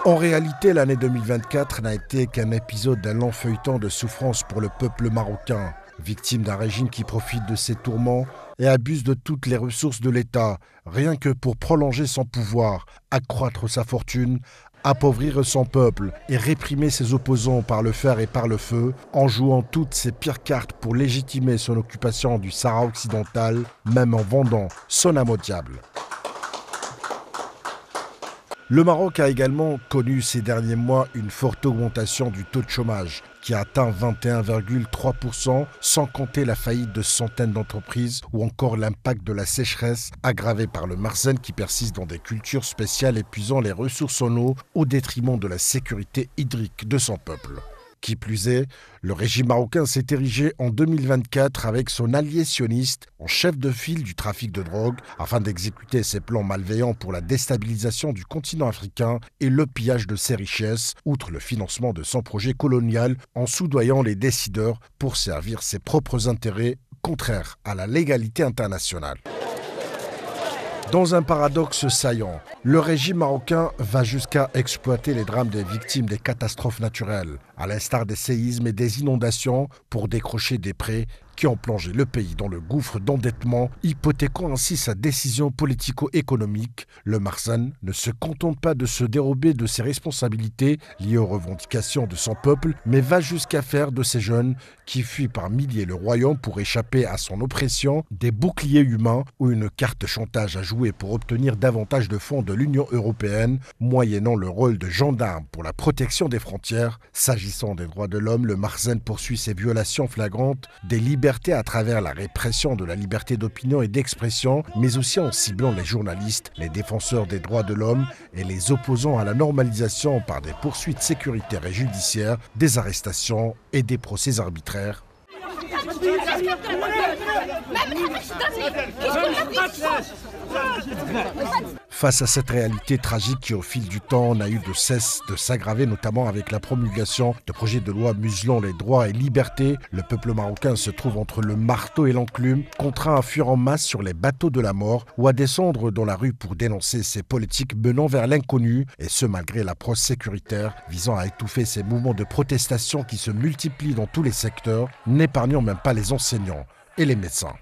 En réalité, l'année 2024 n'a été qu'un épisode d'un long feuilleton de souffrance pour le peuple marocain, victime d'un régime qui profite de ses tourments et abuse de toutes les ressources de l'État, rien que pour prolonger son pouvoir, accroître sa fortune, appauvrir son peuple et réprimer ses opposants par le fer et par le feu, en jouant toutes ses pires cartes pour légitimer son occupation du Sahara occidental, même en vendant son âme au diable. Le Maroc a également connu ces derniers mois une forte augmentation du taux de chômage qui a atteint 21,3%, sans compter la faillite de centaines d'entreprises ou encore l'impact de la sécheresse aggravée par le Marzen qui persiste dans des cultures spéciales épuisant les ressources en eau au détriment de la sécurité hydrique de son peuple. Qui plus est, le régime marocain s'est érigé en 2024 avec son allié sioniste en chef de file du trafic de drogue afin d'exécuter ses plans malveillants pour la déstabilisation du continent africain et le pillage de ses richesses, outre le financement de son projet colonial en soudoyant les décideurs pour servir ses propres intérêts contraires à la légalité internationale. Dans un paradoxe saillant, le régime marocain va jusqu'à exploiter les drames des victimes des catastrophes naturelles, à l'instar des séismes et des inondations, pour décrocher des prêts qui ont plongé le pays dans le gouffre d'endettement, hypothéquant ainsi sa décision politico-économique. Le Marzen ne se contente pas de se dérober de ses responsabilités liées aux revendications de son peuple, mais va jusqu'à faire de ces jeunes qui fuient par milliers le royaume pour échapper à son oppression des boucliers humains ou une carte chantage à jouer pour obtenir davantage de fonds de l'Union européenne, moyennant le rôle de gendarme pour la protection des frontières. S'agissant des droits de l'homme, le Marzen poursuit ses violations flagrantes des libertés à travers la répression de la liberté d'opinion et d'expression, mais aussi en ciblant les journalistes, les défenseurs des droits de l'homme et les opposants à la normalisation par des poursuites sécuritaires et judiciaires, des arrestations et des procès arbitraires. Face à cette réalité tragique qui, au fil du temps, n'a eu de cesse de s'aggraver, notamment avec la promulgation de projets de loi muselant les droits et libertés, le peuple marocain se trouve entre le marteau et l'enclume, contraint à fuir en masse sur les bateaux de la mort ou à descendre dans la rue pour dénoncer ces politiques menant vers l'inconnu, et ce malgré l'approche sécuritaire visant à étouffer ces mouvements de protestation qui se multiplient dans tous les secteurs, n'épargnant même pas les enseignants et les médecins.